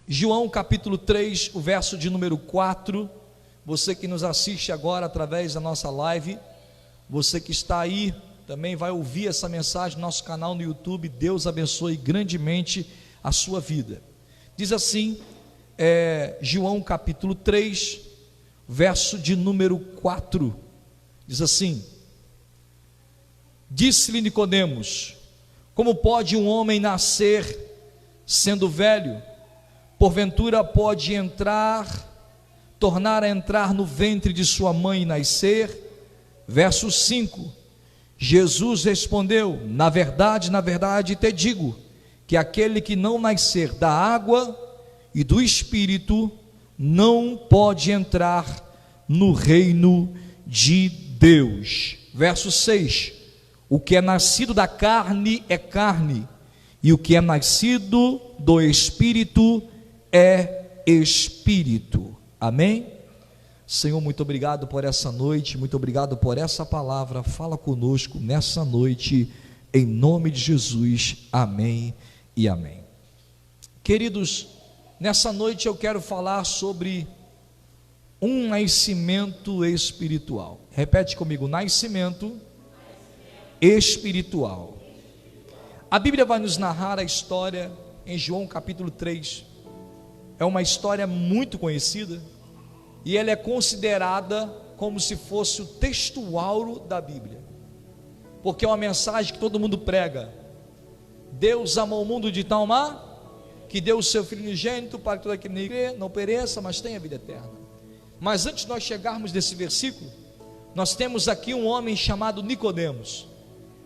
João capítulo 3, o verso de número 4, você que nos assiste agora através da nossa live, você que está aí, também vai ouvir essa mensagem no nosso canal no YouTube. Deus abençoe grandemente a sua vida. Diz assim, João capítulo 3, verso de número 4, diz assim: disse-lhe Nicodemos: como pode um homem nascer sendo velho? Porventura pode tornar a entrar no ventre de sua mãe e nascer? Verso 5, Jesus respondeu: na verdade te digo, que aquele que não nascer da água e do Espírito não pode entrar no reino de Deus. Verso 6, o que é nascido da carne é carne, e o que é nascido do Espírito é Espírito. Amém? Senhor, muito obrigado por essa noite, muito obrigado por essa palavra. Fala conosco nessa noite, em nome de Jesus. Amém e amém. Queridos, nessa noite eu quero falar sobre um nascimento espiritual. Repete comigo: nascimento espiritual. A Bíblia vai nos narrar a história em João capítulo 3. É uma história muito conhecida e ela é considerada como se fosse o textual da Bíblia, porque é uma mensagem que todo mundo prega. Deus amou o mundo de tal maneira que deu o seu Filho unigênito para que todo aquele que não pereça, mas tenha vida eterna. Mas antes de nós chegarmos nesse versículo, nós temos aqui um homem chamado Nicodemos.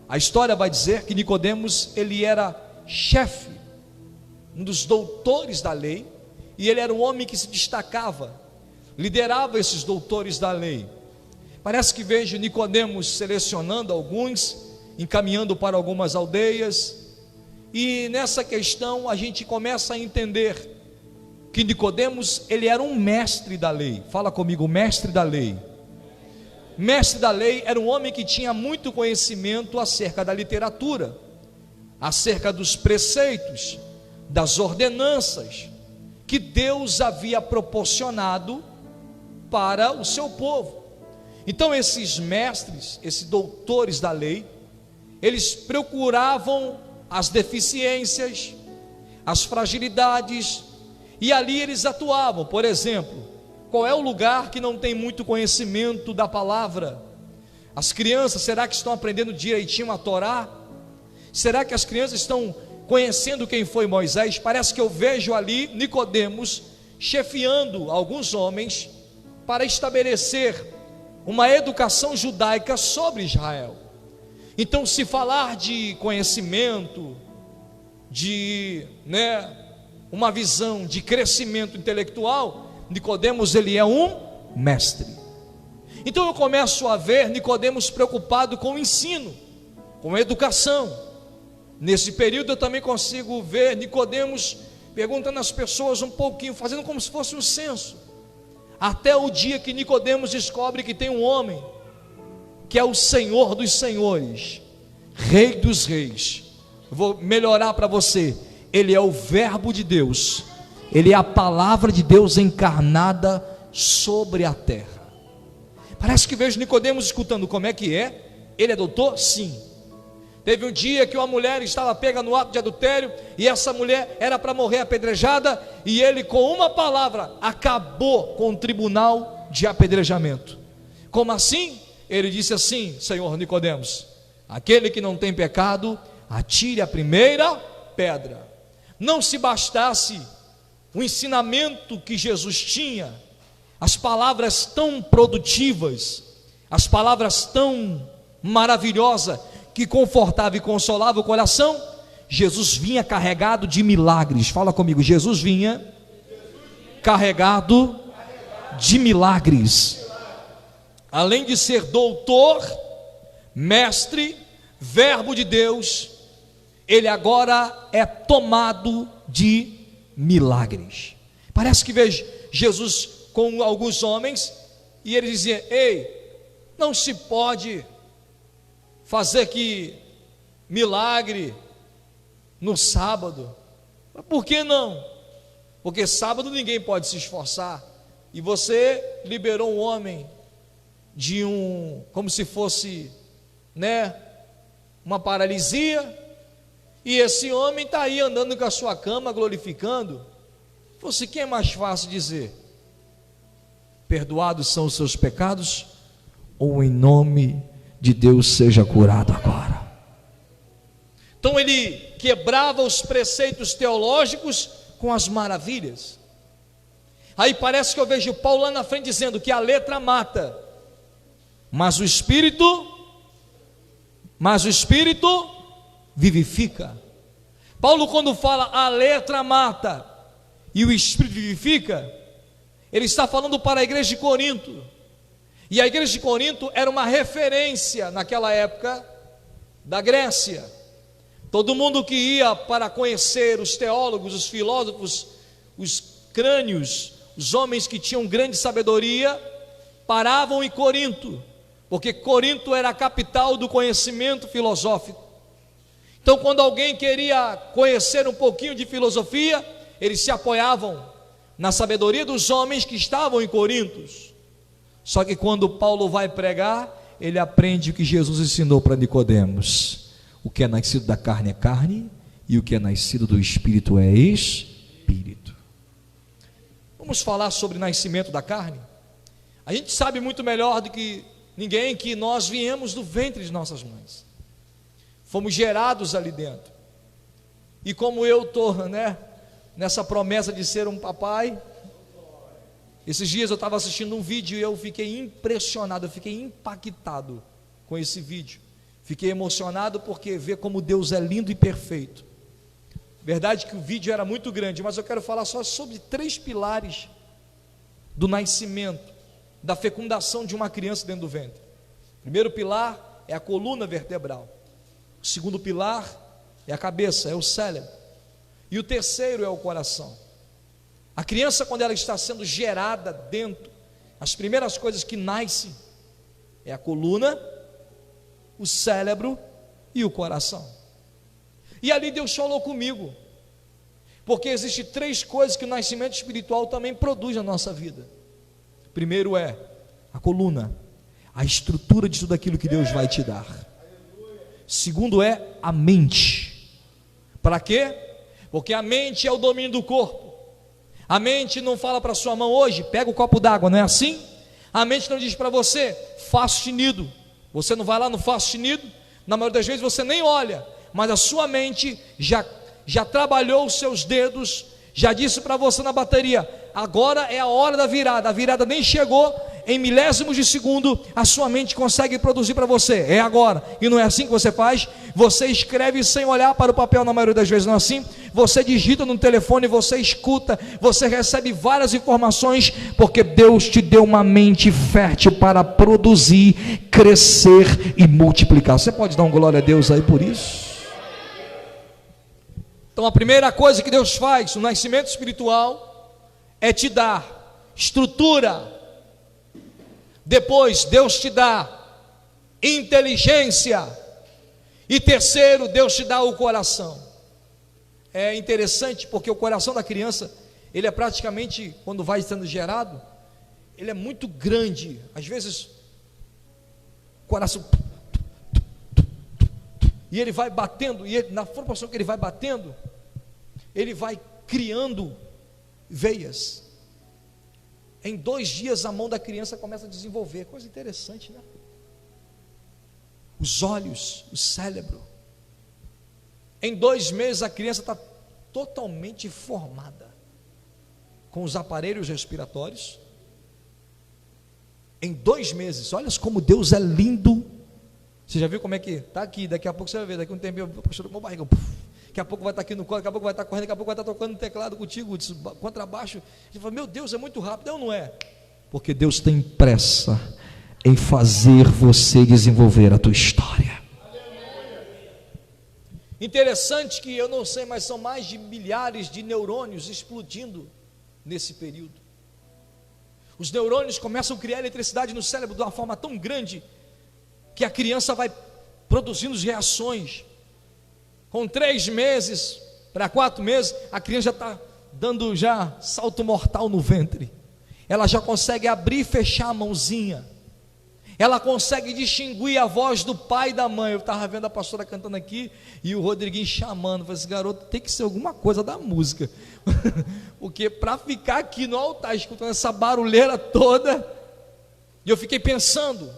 A história vai dizer que Nicodemos, ele era chefe, um dos doutores da lei, e ele era um homem que se destacava, liderava esses doutores da lei. Parece que vejo Nicodemos selecionando alguns, encaminhando para algumas aldeias, e nessa questão a gente começa a entender que Nicodemos, ele era um mestre da lei. Fala comigo: mestre da lei. Mestre da lei era um homem que tinha muito conhecimento acerca da literatura, acerca dos preceitos, das ordenanças que Deus havia proporcionado para o seu povo. Então esses mestres, esses doutores da lei, eles procuravam as deficiências, as fragilidades, e ali eles atuavam. Por exemplo, qual é o lugar que não tem muito conhecimento da palavra? As crianças, será que estão aprendendo direitinho a Torá? Será que as crianças estão conhecendo quem foi Moisés? Parece que eu vejo ali Nicodemos chefiando alguns homens para estabelecer uma educação judaica sobre Israel. Então, se falar de conhecimento, de uma visão de crescimento intelectual, Nicodemos, ele é um mestre. Então eu começo a ver Nicodemos preocupado com o ensino, com a educação. Nesse período eu também consigo ver Nicodemos perguntando às pessoas um pouquinho, fazendo como se fosse um censo, até o dia que Nicodemos descobre que tem um homem que é o Senhor dos senhores, Rei dos reis. Eu vou melhorar para você: ele é o Verbo de Deus, ele é a palavra de Deus encarnada sobre a terra. Parece que vejo Nicodemos escutando. Como é que é? Ele é doutor? Sim. Teve um dia que uma mulher estava pega no ato de adultério, e essa mulher era para morrer apedrejada, e ele com uma palavra acabou com o tribunal de apedrejamento. Como assim? Ele disse assim: Senhor Nicodemos, aquele que não tem pecado, atire a primeira pedra. Não se bastasse o ensinamento que Jesus tinha, as palavras tão produtivas, as palavras tão maravilhosas, que confortava e consolava o coração, Jesus vinha carregado de milagres. Fala comigo: Jesus vinha carregado de milagres. Além de ser doutor, mestre, Verbo de Deus, ele agora é tomado de milagres. Parece que vejo Jesus com alguns homens, e ele dizia: ei, não se pode fazer que milagre no sábado. Por que não? porque sábado ninguém pode se esforçar, e você liberou um homem de como se fosse, né, uma paralisia, e esse homem está aí andando com a sua cama, glorificando. Você, quem é mais fácil dizer? Perdoados são os seus pecados, ou em nome de Deus seja curado agora? Então ele quebrava os preceitos teológicos com as maravilhas. Aí parece que eu vejo Paulo lá na frente dizendo que a letra mata, mas o Espírito vivifica. Paulo, quando fala a letra mata e o Espírito vivifica, ele está falando para a igreja de Corinto. E a igreja de Corinto era uma referência naquela época da Grécia. Todo mundo que ia para conhecer os teólogos, os filósofos, os crânios, os homens que tinham grande sabedoria, paravam em Corinto, porque Corinto era a capital do conhecimento filosófico. Então, quando alguém queria conhecer um pouquinho de filosofia, eles se apoiavam na sabedoria dos homens que estavam em Corinto. Só que quando Paulo vai pregar, ele aprende o que Jesus ensinou para Nicodemos: o que é nascido da carne é carne, e o que é nascido do Espírito é Espírito. Vamos falar sobre nascimento da carne? A gente sabe muito melhor do que ninguém que nós viemos do ventre de nossas mães, fomos gerados ali dentro. E como eu estou, nessa promessa de ser um papai, esses dias eu estava assistindo um vídeo e eu fiquei impressionado, eu fiquei impactado com esse vídeo. Fiquei emocionado porque ver como Deus é lindo e perfeito. Verdade que o vídeo era muito grande, mas eu quero falar só sobre 3 pilares do nascimento, da fecundação de uma criança dentro do ventre. O primeiro pilar é a coluna vertebral. O segundo pilar é a cabeça, é o cérebro. E o terceiro é o coração. A criança, quando ela está sendo gerada dentro, as primeiras coisas que nascem é a coluna, o cérebro e o coração. E ali Deus falou comigo, porque existem 3 coisas que o nascimento espiritual também produz na nossa vida. Primeiro é a coluna, a estrutura de tudo aquilo que Deus vai te dar. Segundo é a mente. Para quê? Porque a mente é o domínio do corpo. A mente não fala para sua mão hoje, pega o copo d'água, não é assim? A mente não diz para você, faça sustenido. Você não vai lá no faça sustenido, na maioria das vezes você nem olha, mas a sua mente já trabalhou os seus dedos, já disse para você na bateria, agora é a hora da virada nem chegou, em milésimos de segundo, a sua mente consegue produzir para você, é agora, e não é assim que você faz? Você escreve sem olhar para o papel, na maioria das vezes não é assim? Você digita no telefone, você escuta, você recebe várias informações, porque Deus te deu uma mente fértil para produzir, crescer e multiplicar. Você pode dar um glória a Deus aí por isso? Então a primeira coisa que Deus faz no nascimento espiritual é te dar estrutura. Depois Deus te dá inteligência. E terceiro, Deus te dá o coração. É interessante porque o coração da criança, ele é praticamente, quando vai sendo gerado, ele é muito grande. Às vezes o coração, e ele vai batendo, e ele, na proporção que ele vai batendo, ele vai criando veias. Em 2 dias a mão da criança começa a desenvolver, coisa interessante, né? Os olhos, o cérebro. Em 2 meses a criança está totalmente formada, com os aparelhos respiratórios. Em 2 meses, olha como Deus é lindo. Você já viu como é que está aqui? Daqui a pouco você vai ver, daqui a um tempo, pastor, com barriga, daqui a pouco vai estar aqui no colo, daqui a pouco vai estar correndo, daqui a pouco vai estar tocando no teclado contigo, contrabaixo. Você fala, meu Deus, é muito rápido. Não, não é? Porque Deus tem pressa em fazer você desenvolver a tua história. Interessante que eu não sei, mas são mais de milhares de neurônios explodindo nesse período. Os neurônios começam a criar eletricidade no cérebro de uma forma tão grande que a criança vai produzindo reações. Com 3 meses para 4 meses, a criança já está dando já salto mortal no ventre. Ela já consegue abrir e fechar a mãozinha. Ela consegue distinguir a voz do pai e da mãe. Eu estava vendo a pastora cantando aqui e o Rodriguinho chamando. Eu falei, esse garoto tem que ser alguma coisa da música. Porque para ficar aqui no altar, escutando essa barulheira toda, e eu fiquei pensando,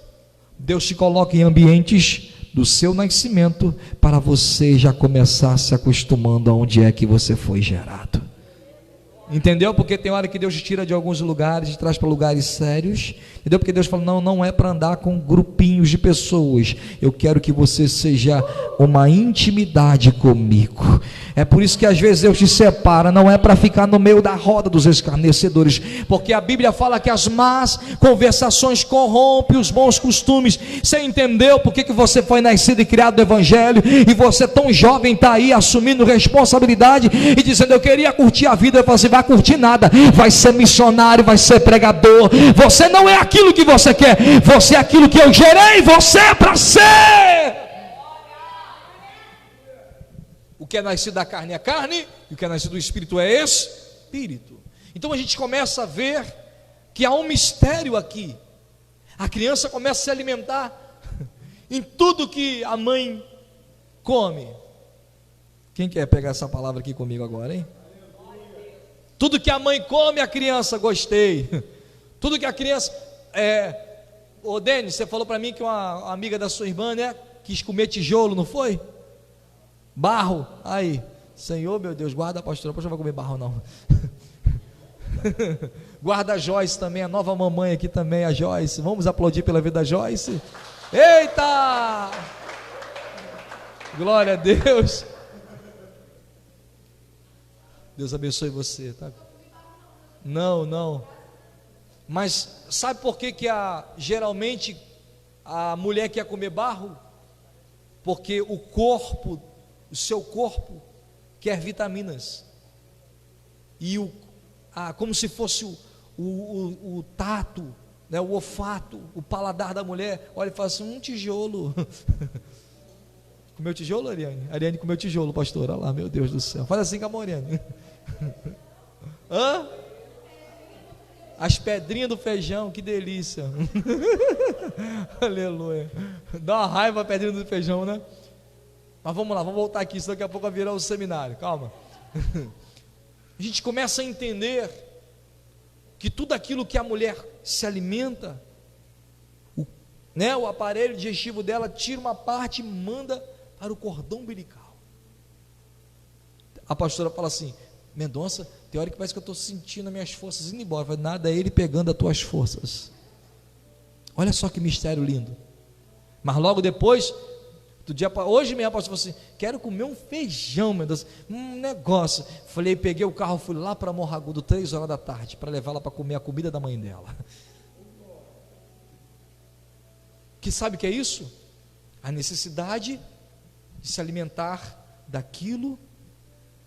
Deus te coloca em ambientes do seu nascimento, para você já começar se acostumando aonde é que você foi gerado. Entendeu? Porque tem hora que Deus te tira de alguns lugares e traz para lugares sérios. Entendeu? Porque Deus fala, não é para andar com grupinhos de pessoas. Eu quero que você seja uma intimidade comigo. É por isso que às vezes Deus te separa. Não é para ficar no meio da roda dos escarnecedores. Porque a Bíblia fala que as más conversações corrompem os bons costumes. Você entendeu por que você foi nascido e criado no Evangelho? E você tão jovem está aí assumindo responsabilidade e dizendo, eu queria curtir a vida. Você vai curtir nada, vai ser missionário, vai ser pregador. Você não é aquilo que você quer, você é aquilo que eu gerei você para ser. O que é nascido da carne é carne, e o que é nascido do espírito é espírito. Então a gente começa a ver que há um mistério aqui. A criança começa a se alimentar em tudo que a mãe come. Quem quer pegar essa palavra aqui comigo agora, hein? Tudo que a mãe come, a criança, gostei. Tudo que a criança... Ô Denis, você falou para mim que uma amiga da sua irmã, né, quis comer tijolo, não foi? Barro. Aí, Senhor, meu Deus, guarda a pastora não vai comer barro não. Guarda a Joyce também, a nova mamãe aqui também, a Joyce. Vamos aplaudir pela vida da Joyce. Eita! Glória a Deus. Deus abençoe você, tá? Não. Mas sabe por que geralmente a mulher quer comer barro? Porque o seu corpo quer vitaminas. E como se fosse o tato, né, o olfato, o paladar da mulher, olha e fala assim, um tijolo. Comeu tijolo, Ariane? Ariane comeu tijolo, pastor, olha lá, meu Deus do céu. Faz assim com a Mariane. Hã? As pedrinhas do feijão, que delícia. Aleluia. Dá uma raiva a pedrinha do feijão, né? Mas vamos lá, vamos voltar aqui, senão daqui a pouco vai virar um seminário, calma. A gente começa a entender que tudo aquilo que a mulher se alimenta, o aparelho digestivo dela tira uma parte e manda para o cordão umbilical. A pastora fala assim, Mendonça, tem hora que parece que eu estou sentindo as minhas forças indo embora. Falo, nada, é ele pegando as tuas forças. Olha só que mistério lindo. Mas logo depois, hoje mesmo a pastora falou assim, quero comer um feijão, Mendonça, negócio. Falei, peguei o carro, fui lá para Morragudo, 3 horas da tarde, para levá-la para comer a comida da mãe dela. Que sabe o que é isso? A necessidade de se alimentar daquilo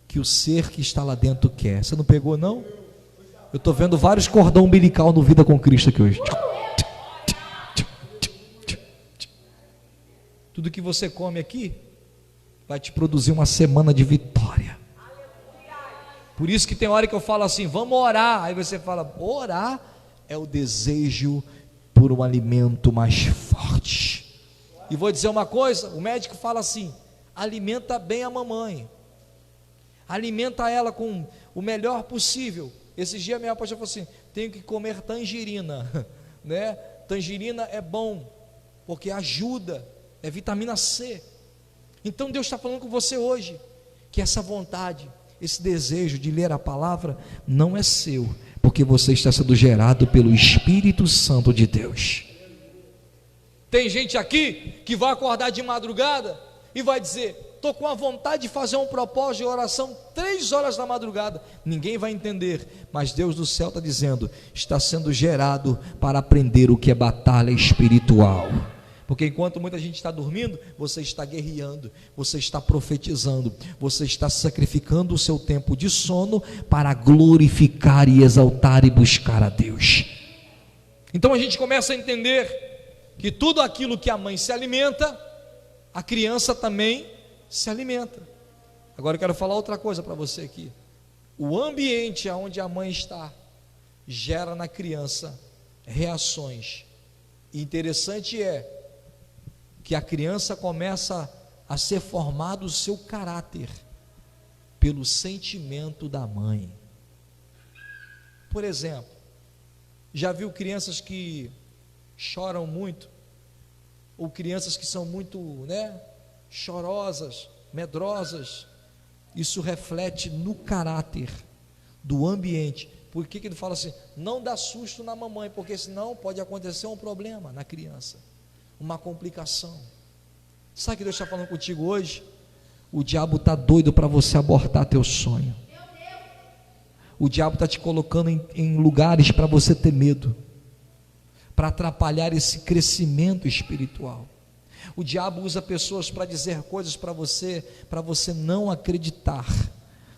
que o ser que está lá dentro quer. Você não pegou não? Eu estou vendo vários cordão umbilical no Vida com Cristo aqui hoje. Tudo que você come aqui vai te produzir uma semana de vitória. Por isso que tem hora que eu falo assim, vamos orar. Aí você fala, orar é o desejo por um alimento mais forte. E vou dizer uma coisa, o médico fala assim, alimenta bem a mamãe, alimenta ela com o melhor possível. Esses dias minha pastora falou assim, tenho que comer tangerina, né? Tangerina é bom, porque ajuda, é vitamina C. Então Deus está falando com você hoje, que essa vontade, esse desejo de ler a palavra, não é seu, porque você está sendo gerado pelo Espírito Santo de Deus. Tem gente aqui que vai acordar de madrugada e vai dizer, estou com a vontade de fazer um propósito de oração 3 horas da madrugada, ninguém vai entender, mas Deus do céu está dizendo, está sendo gerado para aprender o que é batalha espiritual, porque enquanto muita gente está dormindo, você está guerreando, você está profetizando, você está sacrificando o seu tempo de sono para glorificar e exaltar e buscar a Deus. Então a gente começa a entender que tudo aquilo que a mãe se alimenta, a criança também se alimenta. Agora eu quero falar outra coisa para você aqui. o ambiente onde a mãe está gera na criança reações. E interessante é que a criança começa a ser formado o seu caráter pelo sentimento da mãe. Por exemplo, já viu crianças que choram muito, ou crianças que são muito, chorosas, medrosas? Isso reflete no caráter do ambiente. Por que ele fala assim? Não dá susto na mamãe, porque senão pode acontecer um problema na criança, uma complicação. Sabe o que Deus está falando contigo hoje? O diabo está doido para você abortar teu sonho. O diabo está te colocando em lugares para você ter medo, para atrapalhar esse crescimento espiritual. O diabo usa pessoas para dizer coisas para você não acreditar.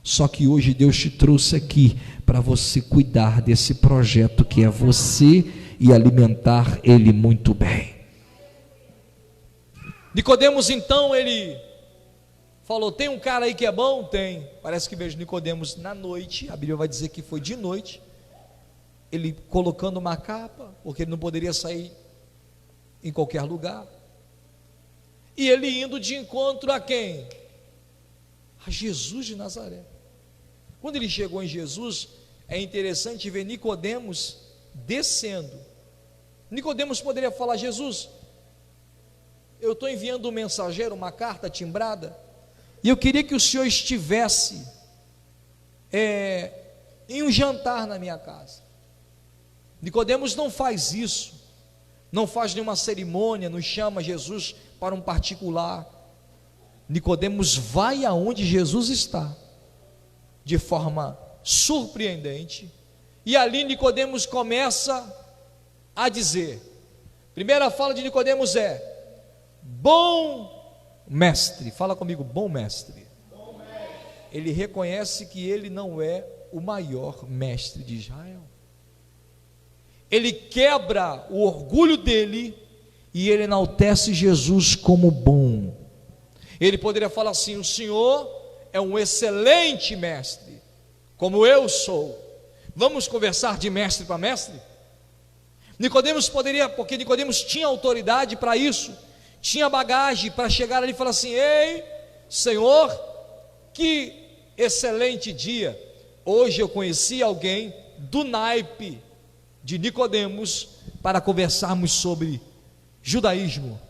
Só que hoje Deus te trouxe aqui para você cuidar desse projeto que é você e alimentar ele muito bem. Nicodemos, então, ele falou: tem um cara aí que é bom? Tem. Parece que vejo Nicodemos na noite, a Bíblia vai dizer que foi de noite, ele colocando uma capa, porque ele não poderia sair em qualquer lugar, e ele indo de encontro a quem? A Jesus de Nazaré. Quando ele chegou em Jesus, é interessante ver Nicodemos descendo. Nicodemos poderia falar: Jesus, eu estou enviando um mensageiro, uma carta timbrada, e eu queria que o senhor estivesse em um jantar na minha casa. Nicodemos não faz isso, não faz nenhuma cerimônia, não chama Jesus para um particular. Nicodemos vai aonde Jesus está, de forma surpreendente, e ali Nicodemos começa a dizer, primeira fala de Nicodemos é: bom mestre. Fala comigo, bom mestre. Bom mestre. Ele reconhece que ele não é o maior mestre de Israel. Ele quebra o orgulho dele e ele enaltece Jesus como bom. Ele poderia falar assim: o Senhor é um excelente mestre, como eu sou. Vamos conversar de mestre para mestre? Nicodemos poderia, porque Nicodemos tinha autoridade para isso, tinha bagagem para chegar ali e falar assim: ei, Senhor, que excelente dia, hoje eu conheci alguém do naipe de Nicodemos para conversarmos sobre judaísmo,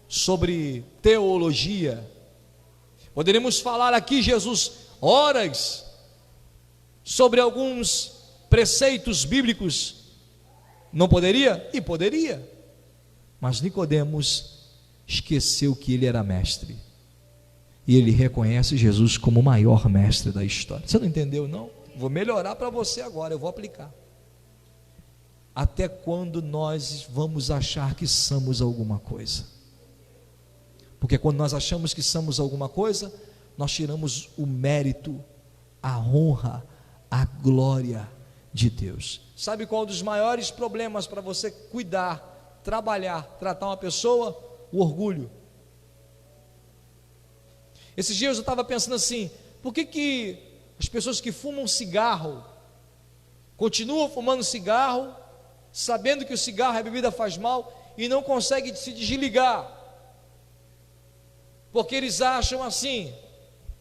sobre teologia. Poderíamos falar aqui, Jesus, horas sobre alguns preceitos bíblicos. Não poderia? E poderia. Mas Nicodemos esqueceu que ele era mestre, e ele reconhece Jesus como o maior mestre da história. Você não entendeu, não? Vou melhorar para você agora, eu vou aplicar. Até quando nós vamos achar que somos alguma coisa? Porque quando nós achamos que somos alguma coisa, nós tiramos o mérito, a honra, a glória de Deus. Sabe qual é um dos maiores problemas para você cuidar, trabalhar, tratar uma pessoa? O orgulho. Esses dias eu estava pensando assim: por que as pessoas que fumam cigarro continuam fumando cigarro, sabendo que o cigarro, a bebida faz mal, e não conseguem se desligar? Porque eles acham assim: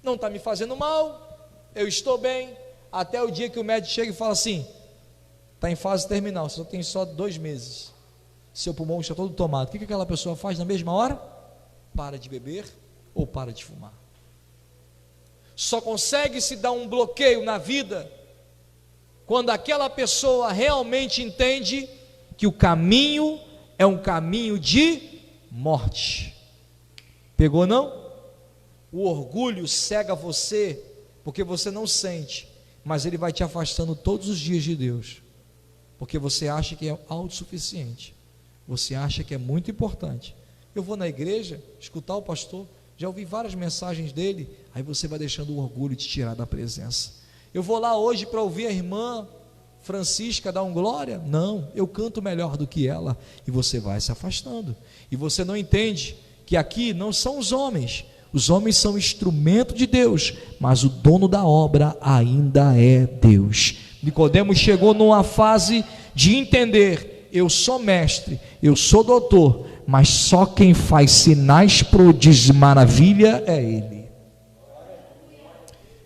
não está me fazendo mal, eu estou bem, até o dia que o médico chega e fala assim: está em fase terminal, você só tem 2 meses, seu pulmão está todo tomado. O que aquela pessoa faz na mesma hora? Para de beber ou para de fumar. Só consegue se dar um bloqueio na vida quando aquela pessoa realmente entende que o caminho é um caminho de morte. Pegou, não? O orgulho cega você, porque você não sente, mas ele vai te afastando todos os dias de Deus, porque você acha que é autossuficiente, você acha que é muito importante. Eu vou na igreja escutar o pastor, já ouvi várias mensagens dele, aí você vai deixando o orgulho te tirar da presença. Eu vou lá hoje para ouvir a irmã Francisca dar um glória, não, eu canto melhor do que ela, e você vai se afastando, e você não entende que aqui não são os homens Os homens são instrumento de Deus, mas o dono da obra ainda é Deus. Nicodemos chegou numa fase de entender: eu sou mestre, eu sou doutor, mas só quem faz sinais, prodígios e maravilha é Ele.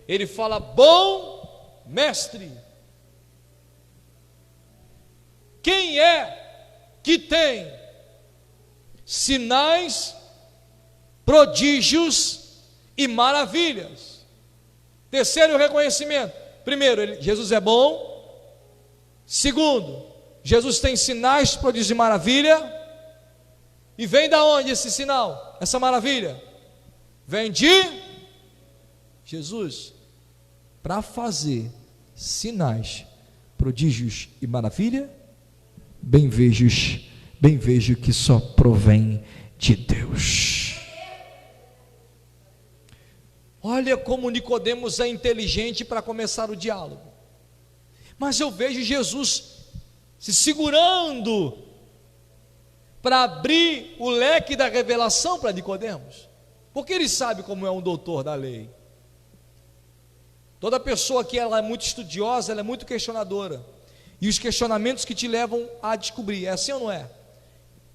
Ele fala: bom mestre, quem é que tem sinais, prodígios e maravilhas? Terceiro reconhecimento: primeiro, Jesus é bom. Segundo, Jesus tem sinais, prodígios e maravilha. E vem da onde esse sinal, essa maravilha? Vem de Jesus. Para fazer sinais, prodígios e maravilha, bem vejo que só provém de Deus. Olha como Nicodemos é inteligente para começar o diálogo. Mas eu vejo Jesus se segurando para abrir o leque da revelação para Nicodemos, porque ele sabe como é um doutor da lei. Toda pessoa que ela é muito estudiosa, ela é muito questionadora, e os questionamentos que te levam a descobrir, é assim ou não é?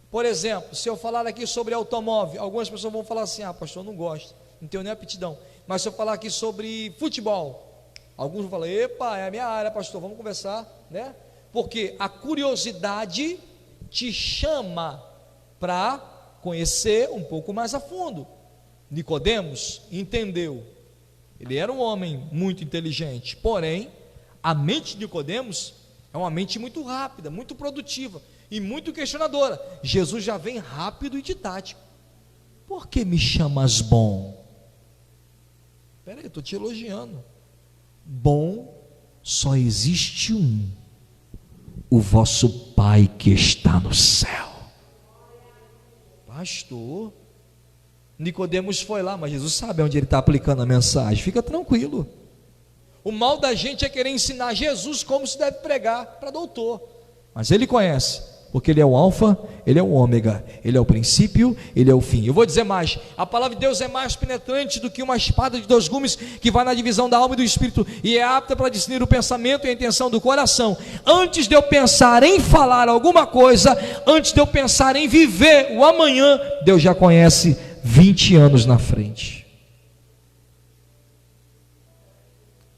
Por exemplo, se eu falar aqui sobre automóvel, algumas pessoas vão falar assim: ah, pastor, eu não gosto, não tenho nem aptidão. Mas se eu falar aqui sobre futebol, alguns vão falar: epa, é a minha área, pastor, vamos conversar, né? Porque a curiosidade te chama para conhecer um pouco mais a fundo. Nicodemos entendeu. Ele era um homem muito inteligente, porém, a mente de Nicodemos é uma mente muito rápida, muito produtiva e muito questionadora. Jesus já vem rápido e didático. Por que me chamas bom? Espera aí, eu estou te elogiando. Bom só existe um: o vosso Pai que está no céu. Pastor, Nicodemos foi lá, mas Jesus sabe onde ele está aplicando a mensagem. Fica tranquilo. O mal da gente é querer ensinar Jesus como se deve pregar para doutor, mas ele conhece, porque ele é o alfa, ele é o ômega, ele é o princípio, ele é o fim. Eu vou dizer mais: a palavra de Deus é mais penetrante do que uma espada de 2 gumes, que vai na divisão da alma e do espírito, e é apta para discernir o pensamento e a intenção do coração. Antes de eu pensar em falar alguma coisa, antes de eu pensar em viver o amanhã, Deus já conhece 20 anos na frente.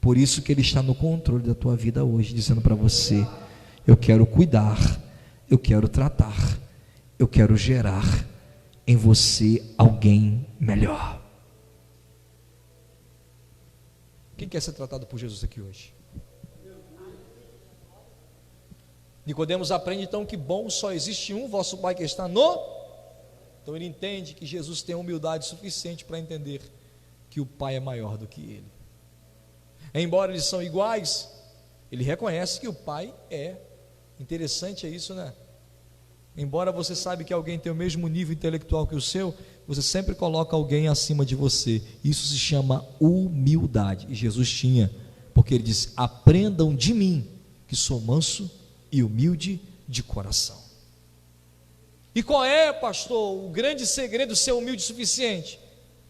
Por isso que Ele está no controle da tua vida hoje, dizendo para você: eu quero cuidar, eu quero tratar, eu quero gerar em você alguém melhor. Quem quer ser tratado por Jesus aqui hoje? Nicodemos aprende então que bom só existe um, vosso Pai que está no... Então ele entende que Jesus tem humildade suficiente para entender que o Pai é maior do que ele. Embora eles são iguais, ele reconhece que o Pai é. Interessante é isso, né? Embora você saiba que alguém tem o mesmo nível intelectual que o seu, você sempre coloca alguém acima de você. Isso se chama humildade. E Jesus tinha, porque ele disse: aprendam de mim, que sou manso e humilde de coração. E qual é, pastor, o grande segredo de ser humilde o suficiente?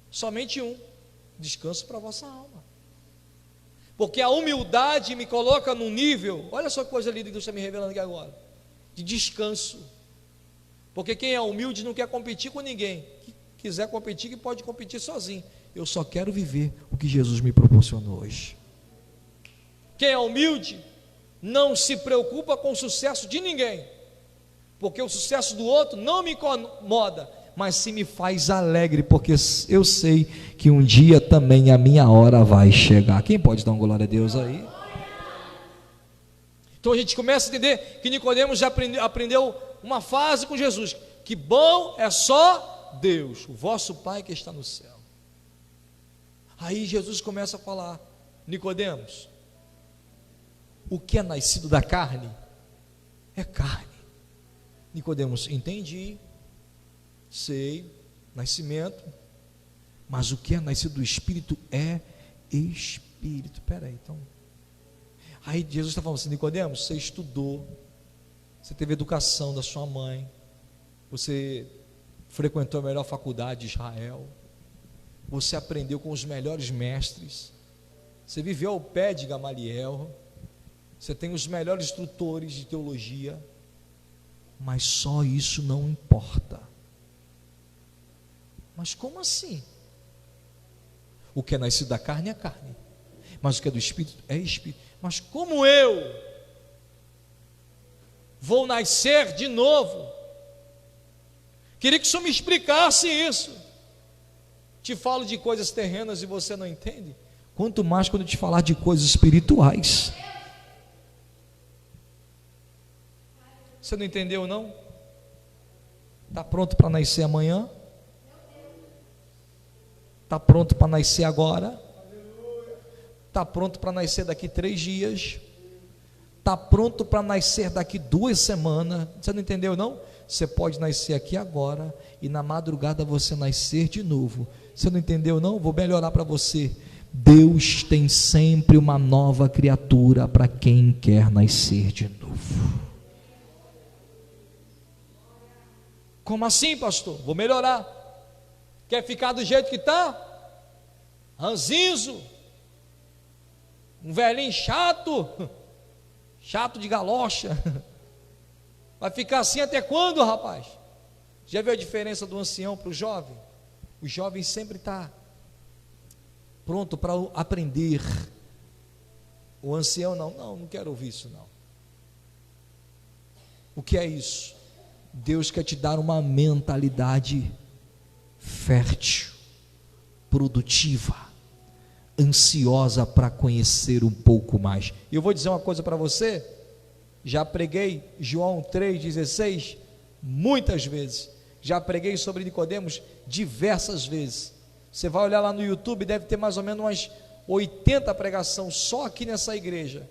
Somente um: descanso para a vossa alma. Porque a humildade me coloca num nível, olha só que coisa linda que Deus está me revelando aqui agora, de descanso. Porque quem é humilde não quer competir com ninguém. Que quiser competir, que pode competir sozinho. Eu só quero viver o que Jesus me proporcionou hoje. Quem é humilde não se preocupa com o sucesso de ninguém, porque o sucesso do outro não me incomoda, mas sim me faz alegre, porque eu sei que um dia também a minha hora vai chegar. Quem pode dar uma glória a Deus aí? Então a gente começa a entender que Nicodemos já aprendeu uma fase com Jesus: que bom é só Deus, o vosso Pai que está no céu. Aí Jesus começa a falar: Nicodemos, o que é nascido da carne é carne. Nicodemos: entendi, sei, nascimento, mas o que é nascido do Espírito é Espírito. Espera aí, então. Aí Jesus está falando assim: Nicodemos, você estudou, você teve educação da sua mãe, você frequentou a melhor faculdade de Israel, você aprendeu com os melhores mestres, você viveu ao pé de Gamaliel, você tem os melhores instrutores de teologia, mas só isso não importa. Mas como assim? O que é nascido da carne é carne, mas o que é do Espírito é Espírito. Mas como eu vou nascer de novo? Queria que o Senhor me explicasse isso. Te falo de coisas terrenas e você não entende, quanto mais quando eu te falar de coisas espirituais. Você não entendeu não? Está pronto para nascer amanhã? Está pronto para nascer agora? Está pronto para nascer daqui 3 dias? Está pronto para nascer daqui 2 semanas? Você não entendeu não? Você pode nascer aqui agora e na madrugada você nascer de novo. Você não entendeu não? Vou melhorar para você. Deus tem sempre uma nova criatura para quem quer nascer de novo. Como assim, pastor? Vou melhorar. Quer ficar do jeito que está? Ranzinzo, um velhinho chato, chato de galocha. Vai ficar assim até quando, rapaz? Já viu a diferença do ancião para o jovem? O jovem sempre está pronto para aprender. O ancião não quero ouvir isso não. O que é isso? Deus quer te dar uma mentalidade fértil, produtiva, ansiosa para conhecer um pouco mais. E eu vou dizer uma coisa para você, já preguei João 3,16 muitas vezes, já preguei sobre Nicodemos diversas vezes. Você vai olhar lá no YouTube, deve ter mais ou menos umas 80 pregações só aqui nessa igreja,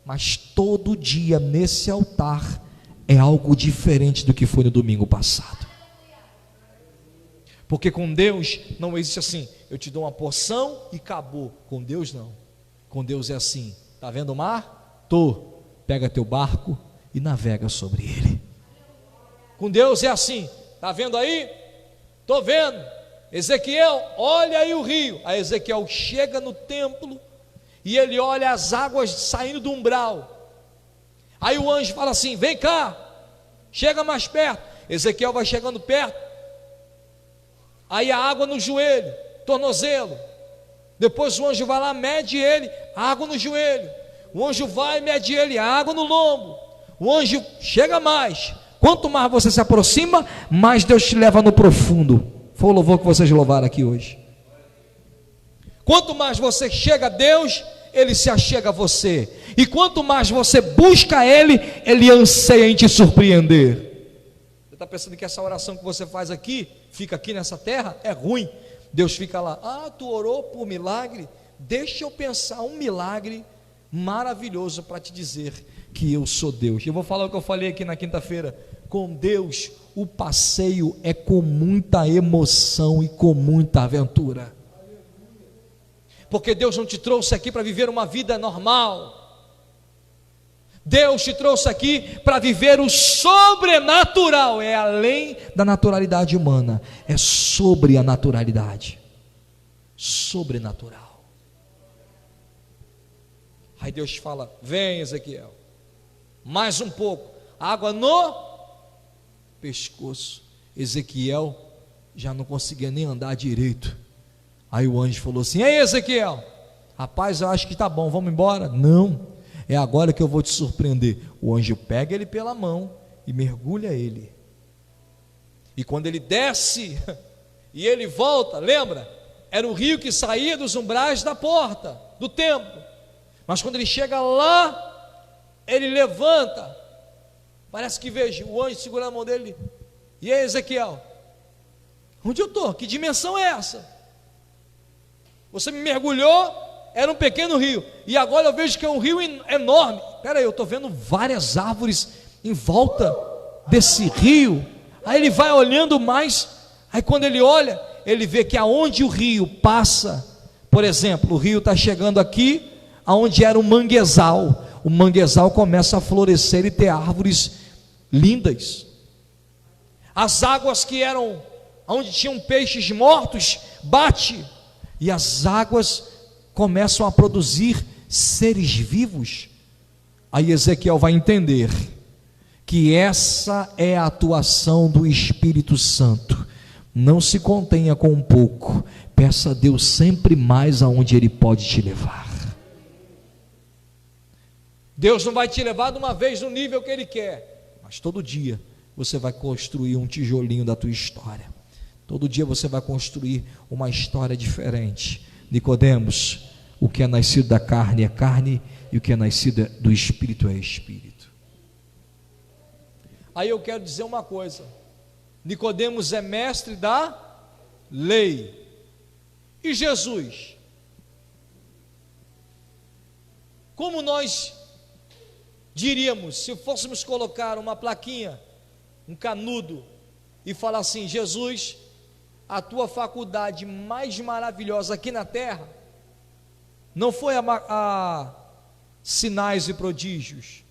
mas todo dia nesse altar é algo diferente do que foi no domingo passado. Porque com Deus não existe assim, eu te dou uma porção e acabou. Com Deus não. Com Deus é assim, está vendo o mar? Pega teu barco e navega sobre ele. Com Deus é assim, está vendo aí? Estou vendo. Ezequiel, olha aí o rio. Aí Ezequiel chega no templo e ele olha as águas saindo do umbral. Aí o anjo fala assim, vem cá, chega mais perto. Ezequiel vai chegando perto, aí a água no joelho, tornozelo. Depois o anjo vai lá, mede ele, água no joelho. O anjo vai, mede ele, água no lombo. O anjo chega mais. Quanto mais você se aproxima, mais Deus te leva no profundo. Foi o louvor que vocês louvaram aqui hoje. Quanto mais você chega a Deus, Ele se achega a você. E quanto mais você busca Ele, Ele anseia em te surpreender. Você está pensando que essa oração que você faz aqui, fica aqui nessa terra, é ruim? Deus fica lá, tu orou por milagre? Deixa eu pensar um milagre maravilhoso para te dizer que eu sou Deus. Eu vou falar o que eu falei aqui na quinta-feira. Com Deus, o passeio é com muita emoção e com muita aventura. Porque Deus não te trouxe aqui para viver uma vida normal. Deus te trouxe aqui para viver o sobrenatural. É além da naturalidade humana, é sobre a naturalidade. Sobrenatural. Aí Deus fala, vem Ezequiel, mais um pouco, água no pescoço. Ezequiel já não conseguia nem andar direito. Aí o anjo falou assim, ei Ezequiel, rapaz, eu acho que está bom, vamos embora? Não, é agora que eu vou te surpreender. O anjo pega ele pela mão e mergulha ele. E quando ele desce e ele volta, lembra? Era o rio que saía dos umbrais da porta do templo. Mas quando ele chega lá, ele levanta. Parece que veja o anjo segurando a mão dele. E aí Ezequiel, onde eu estou? Que dimensão é essa? Você me mergulhou, era um pequeno rio, e agora eu vejo que é um rio enorme. Espera aí, eu estou vendo várias árvores em volta desse rio. Aí ele vai olhando mais, aí quando ele olha, ele vê que aonde o rio passa, por exemplo, o rio está chegando aqui, aonde era um manguezal, o manguezal começa a florescer e ter árvores lindas. As águas que eram onde tinham peixes mortos bate e as águas começam a produzir seres vivos. Aí Ezequiel vai entender que essa é a atuação do Espírito Santo. Não se contenha com um pouco, peça a Deus sempre mais aonde Ele pode te levar. Deus não vai te levar de uma vez no nível que Ele quer, mas todo dia você vai construir um tijolinho da tua história. Todo dia você vai construir uma história diferente. Nicodemos, o que é nascido da carne é carne, e o que é nascido do Espírito é Espírito. Aí eu quero dizer uma coisa: Nicodemos é mestre da lei. E Jesus? Como nós diríamos, se fôssemos colocar uma plaquinha, um canudo, e falar assim: Jesus, a tua faculdade mais maravilhosa aqui na terra não foi a sinais e prodígios,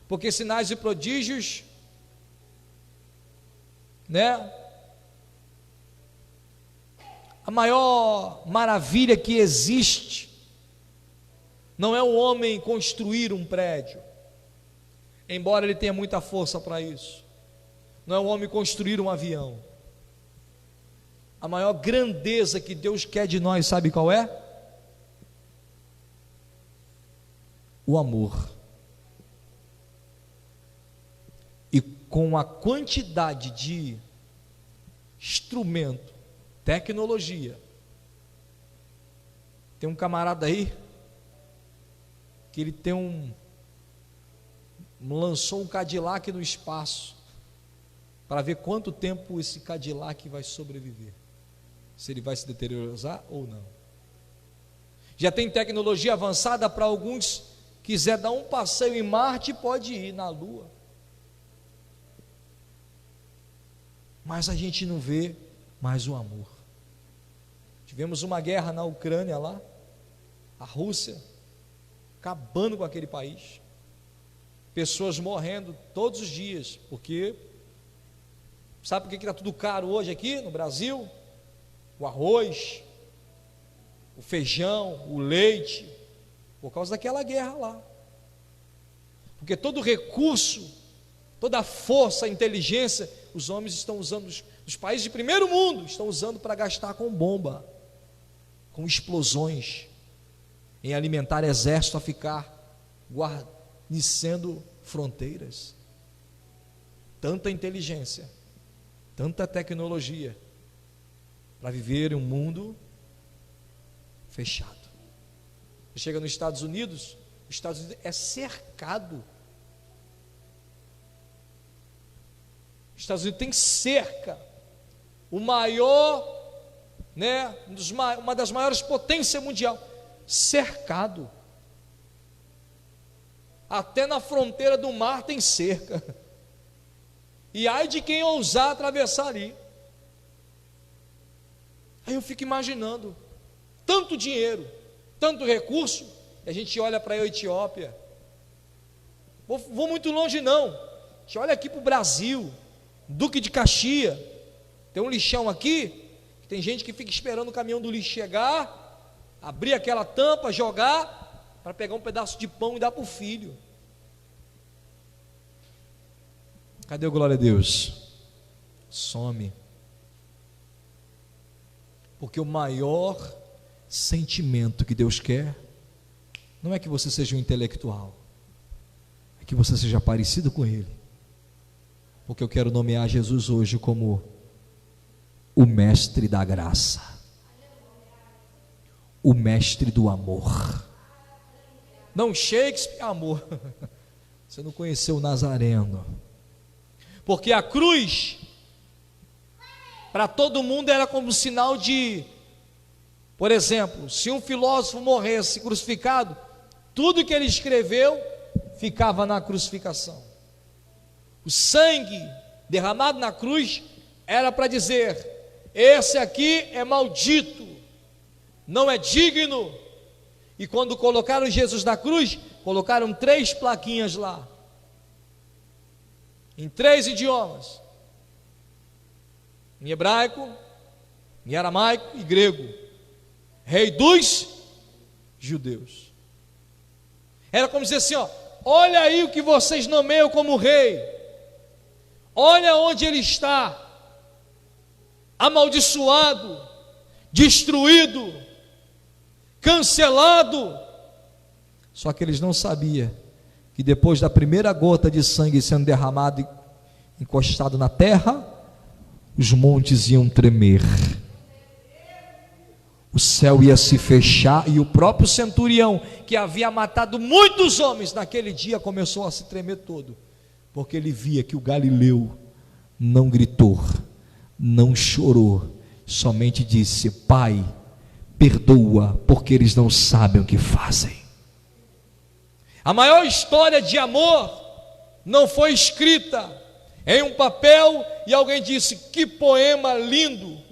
porque sinais e prodígios, né? A maior maravilha que existe não é o homem construir um prédio, embora ele tenha muita força para isso. Não é o homem construir um avião. A maior grandeza que Deus quer de nós, sabe qual é? O amor. E com a quantidade de instrumento, tecnologia, tem um camarada aí que ele tem lançou um Cadillac no espaço para ver quanto tempo esse Cadillac vai sobreviver, se ele vai se deteriorar ou não. Já tem tecnologia avançada para alguns. Quiser dar um passeio em Marte, pode ir na Lua. Mas a gente não vê mais o amor. Tivemos uma guerra na Ucrânia lá, a Rússia acabando com aquele país, pessoas morrendo todos os dias, porque sabe por que está tudo caro hoje aqui no Brasil? O arroz, o feijão, o leite, por causa daquela guerra lá. Porque todo recurso, toda a força, a inteligência, os homens estão usando, os países de primeiro mundo estão usando para gastar com bomba, com explosões, em alimentar exército a ficar guarnecendo fronteiras. Tanta inteligência, tanta tecnologia, para viver em um mundo fechado. Você chega nos Estados Unidos, os Estados Unidos é cercado. Os Estados Unidos tem cerca, o maior, né, uma das maiores potências mundial, cercado. Até na fronteira do mar tem cerca. E ai de quem ousar atravessar ali. Aí eu fico imaginando, tanto dinheiro, tanto recurso, e a gente olha para a Etiópia. Vou muito longe não, a gente olha aqui para o Brasil, Duque de Caxias, tem um lixão aqui, que tem gente que fica esperando o caminhão do lixo chegar, abrir aquela tampa, jogar, para pegar um pedaço de pão e dar para o filho. Cadê o glória a Deus? Some. Porque o maior sentimento que Deus quer não é que você seja um intelectual, é que você seja parecido com Ele. Porque eu quero nomear Jesus hoje como o mestre da graça, o mestre do amor. Não Shakespeare, amor. Você não conheceu o Nazareno. Porque a cruz, para todo mundo, era como sinal de, por exemplo, se um filósofo morresse crucificado, tudo que ele escreveu ficava na crucificação. O sangue derramado na cruz era para dizer: esse aqui é maldito, não é digno. E quando colocaram Jesus na cruz, colocaram 3 plaquinhas lá, em 3 idiomas, em hebraico, em aramaico e grego, rei dos judeus. Era como dizer assim, ó, olha aí o que vocês nomeiam como rei, olha onde ele está, amaldiçoado, destruído, cancelado. Só que eles não sabiam que depois da primeira gota de sangue sendo derramado e encostado na terra, os montes iam tremer, o céu ia se fechar, e o próprio centurião, que havia matado muitos homens naquele dia, começou a se tremer todo, porque ele via que o galileu não gritou, não chorou, somente disse: Pai, perdoa, porque eles não sabem o que fazem. A maior história de amor não foi escrita em um papel e alguém disse: que poema lindo.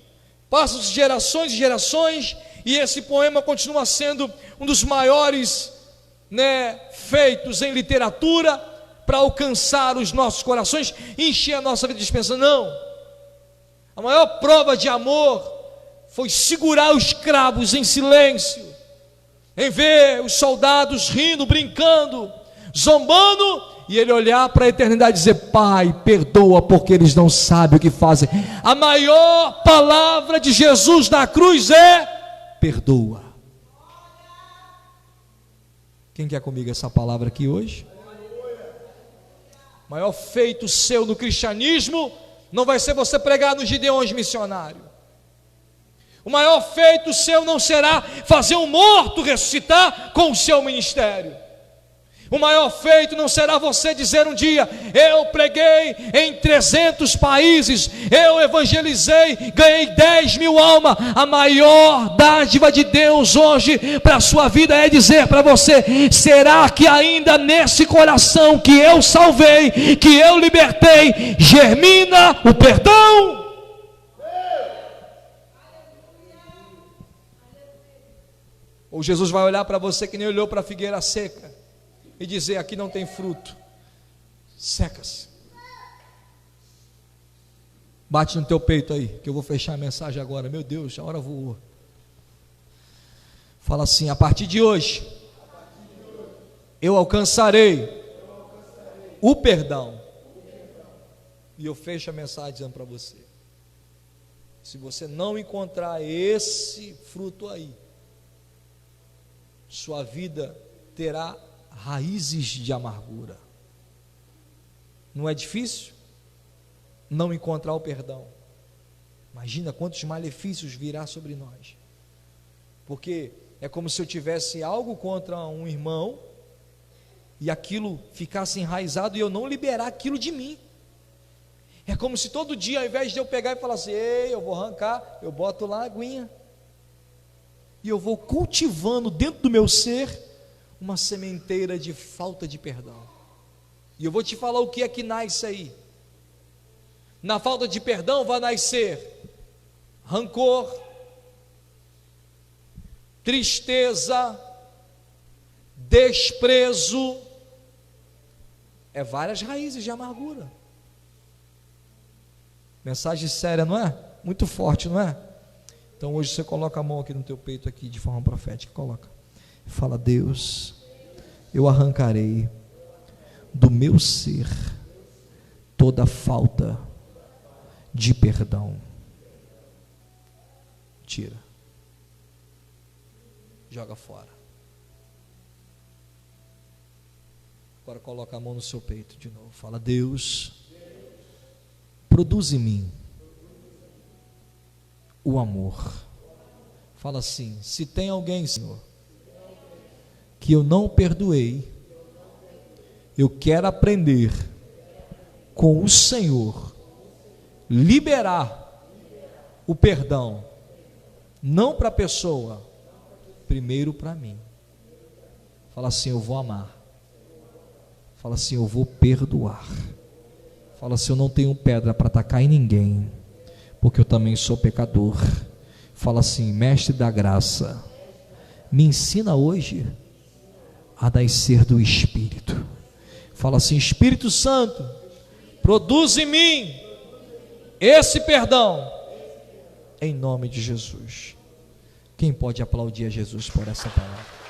Passam-se gerações e gerações e esse poema continua sendo um dos maiores, feitos em literatura para alcançar os nossos corações e encher a nossa vida de esperança. Não. A maior prova de amor foi segurar os cravos em silêncio, em ver os soldados rindo, brincando, zombando, e ele olhar para a eternidade e dizer: Pai, perdoa, porque eles não sabem o que fazem. A maior palavra de Jesus na cruz é: perdoa. Quem quer comigo essa palavra aqui hoje? O maior feito seu no cristianismo não vai ser você pregar nos Gideões missionários. O maior feito seu não será fazer um morto ressuscitar com o seu ministério. O maior feito não será você dizer um dia: eu preguei em 300 países, eu evangelizei, ganhei 10.000 almas. A maior dádiva de Deus hoje para a sua vida é dizer para você: será que ainda nesse coração que eu salvei, que eu libertei, germina o perdão? Ou Jesus vai olhar para você que nem olhou para a figueira seca e dizer: aqui não tem fruto, seca-se. Bate no teu peito aí, que eu vou fechar a mensagem agora. Meu Deus, a hora voou. Fala assim: a partir de hoje, eu alcançarei o perdão. E eu fecho a mensagem dizendo para você: se você não encontrar esse fruto aí, sua vida terá raízes de amargura. Não é difícil não encontrar o perdão? Imagina quantos malefícios virá sobre nós, porque é como se eu tivesse algo contra um irmão e aquilo ficasse enraizado e eu não liberar aquilo de mim. É como se todo dia, ao invés de eu pegar e falar assim: ei, eu vou arrancar, eu boto lá a aguinha e eu vou cultivando dentro do meu ser uma sementeira de falta de perdão. E eu vou te falar o que é que nasce aí. Na falta de perdão vai nascer rancor, tristeza, desprezo, várias raízes de amargura. Mensagem séria, não é? Muito forte, não é? Então hoje você coloca a mão aqui no teu peito aqui de forma profética, coloca. Fala: Deus, eu arrancarei do meu ser toda falta de perdão. Tira, joga fora. Agora coloca a mão no seu peito de novo. Fala: Deus, produz em mim o amor. Fala assim: se tem alguém, Senhor, que eu não perdoei, eu quero aprender com o Senhor, liberar o perdão, não para a pessoa, primeiro para mim. Fala assim: eu vou amar. Fala assim: eu vou perdoar. Fala assim: eu não tenho pedra para atacar em ninguém, porque eu também sou pecador. Fala assim: mestre da graça, me ensina hoje a nascer do Espírito. Fala assim: Espírito Santo, produz em mim esse perdão, em nome de Jesus. Quem pode aplaudir a Jesus por essa palavra?